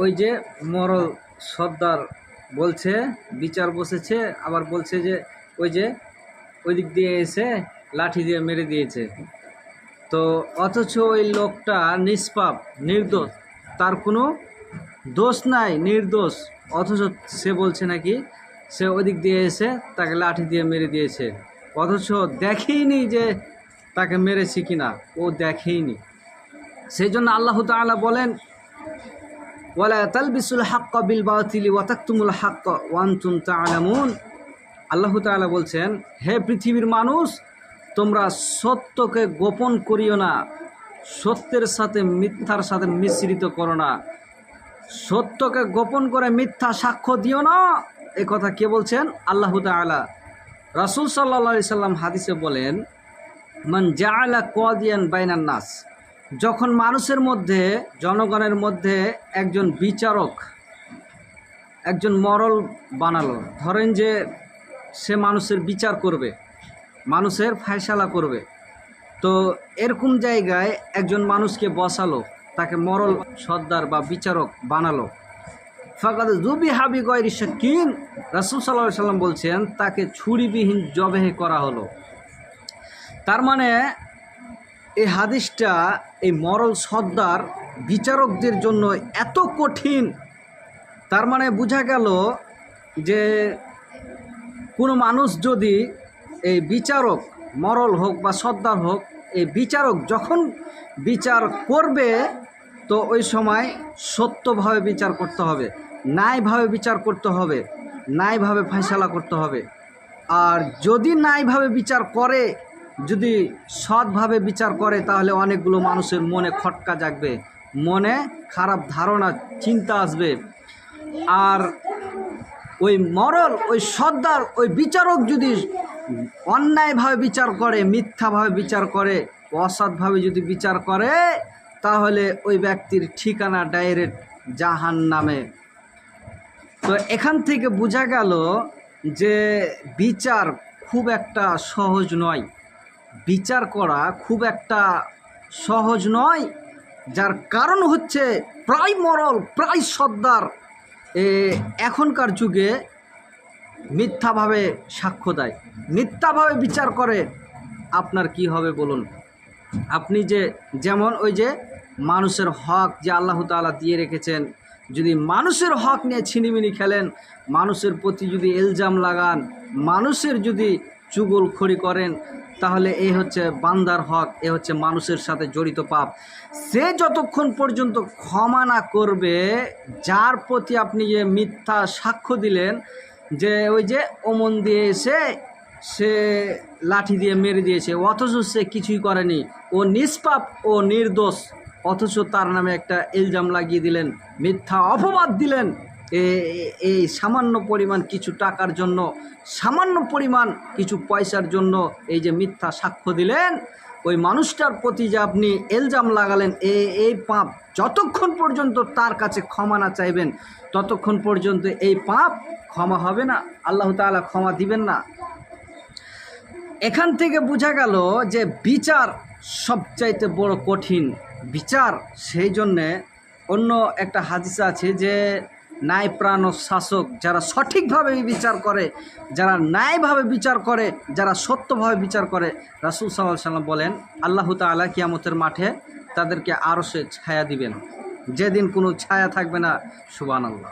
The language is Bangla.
ওই যে মরল সর্দার বলছে বিচার বসেছে, আবার বলছে যে ওই যে ওই দিক দিয়ে এসে লাঠি দিয়ে মেরে দিয়েছে। তো অথচ ওই লোকটা নিষ্পাপ, নির্দোষ, তার কোনো দোষ নাই, নির্দোষ, অথচ সে বলছে নাকি সে ওই দিক দিয়ে এসে তাকে লাঠি দিয়ে মেরে দিয়েছে। অথচ দেখেইনি যে তাকে মেরেছি কিনা, ও দেখেইনি। সেই জন্য আল্লাহ তাআলা বলেন, ওয়ালা তালবিসুল হাক্কা বিল বাতিলি ওয়া তাকতুমুল হাক্কা ওয়া আনতুম তা'লামুন। আল্লাহ তাআলা বলছেন, হে পৃথিবীর মানুষ, তোমরা সত্যকে গোপন করিও না, সত্যের সাথে মিথ্যার সাথে মিশ্রিত করো না, সত্যকে গোপন করে মিথ্যা সাক্ষ্য দিও না। এ কথা কে বলছেন? আল্লাহ তাআলা। রাসূল সাল্লাল্লাহু আলাইহি সাল্লাম হাদিসে বলেন, মান জাআলা কাদিয়ান বাইনান নাস, যখন মানুষের মধ্যে, জনগণের মধ্যে একজন বিচারক, একজন মরল বানালো, ধরেন যে সে মানুষের বিচার করবে, মানুষের ফায়সালা করবে, তো এরকম জায়গায় একজন মানুষকে বসালো, তাকে মরল সর্দার বা বিচারক বানালো। ফাকাদ যুবিহা বিগাইরি শাক্কিন, রাসূল সাল্লাল্লাহু আলাইহি সাল্লাম বলছেন তাকে ছুরিবিহীন জবেহ করা হলো। তার মানে এই হাদিসটা এই মরল সর্দার বিচারকদের জন্য এত কঠিন। তার মানে বোঝা গেল যে কোনো মানুষ যদি এই বিচারক, মরল হোক বা সর্দার হোক, এই বিচারক যখন বিচার করবে তো ওই সময় সত্যভাবে বিচার করতে হবে, ন্যায়ভাবে বিচার করতে হবে, ন্যায়ভাবে ফয়সালা করতে হবে। আর যদি ন্যায়ভাবে বিচার করে, যদি সৎভাবে বিচার করে, তাহলে অনেকগুলো মানুষের মনে খটকা জাগবে, মনে খারাপ ধারণা, চিন্তা আসবে। আর ওই মরল, ওই সর্দার, ওই বিচারক যদি অন্যায়ভাবে বিচার করে, মিথ্যাভাবে বিচার করে, অসৎভাবে যদি বিচার করে, তাহলে ওই ব্যক্তির ঠিকানা ডাইরেক্ট জাহান্নামে। তো এখান থেকে বোঝা গেল যে বিচার খুব একটা সহজ নয়, বিচার করা খুব একটা সহজ নয়। যার কারণ হচ্ছে প্রায় মরল, প্রায় সর্দার এখনকার যুগে মিথ্যাভাবে সাক্ষ্য দেয়, মিথ্যাভাবে বিচার করে। আপনার কি হবে বলুন? আপনি যে যেমন ওই যে মানুষের হক যে আল্লাহ তাআলা দিয়ে রেখেছেন, যদি মানুষের হক নিয়ে ছিনিমিনি খেলেন, মানুষের প্রতি যদি ইলজাম লাগান, মানুষের যদি চুগলখড়ি করেন, তাহলে এই হচ্ছে বান্দার হক, এ হচ্ছে মানুষের সাথে জড়িত পাপ। সে যতক্ষণ পর্যন্ত ক্ষমা না করবে, যার প্রতি আপনি যে মিথ্যা সাক্ষ্য দিলেন যে ওই যে ওমন দিয়ে এসে সে লাঠি দিয়ে মেরে দিয়েছে, অথচ সে কিছুই করেনি, ও নিষ্পাপ, ও নির্দোষ, অথচ তার নামে একটা ইলজাম লাগিয়ে দিলেন, মিথ্যা অপবাদ দিলেন। এই সামান্য পরিমাণ কিছু টাকার জন্য, সামান্য পরিমাণ কিছু পয়সার জন্য এই যে মিথ্যা সাক্ষ্য দিলেন, ওই মানুষটার প্রতি যে আপনি ইলজাম লাগালেন, এই পাপ যতক্ষণ পর্যন্ত তার কাছে ক্ষমা না চাইবেন, ততক্ষণ পর্যন্ত এই পাপ ক্ষমা হবে না, আল্লাহ তাআলা ক্ষমা দিবেন না। এখান থেকে বোঝা গেল যে বিচার সবচাইতে বড় কঠিন বিচার। সেই জন্যে অন্য একটা হাদিস আছে যে ন্যায়প্রাণ শাসক, যারা সঠিকভাবে বিচার করে, যারা ন্যায়ভাবে বিচার করে, যারা সত্যভাবে বিচার করে, রাসূল সাল্লাল্লাহু আলাইহি ওয়াসাল্লাম বলেন আল্লাহ তাআলা কিয়ামতের মাঠে তাদেরকে আরশে ছায়া দিবেন, যেদিন কোনো ছায়া থাকবে না। সুবহানাল্লাহ।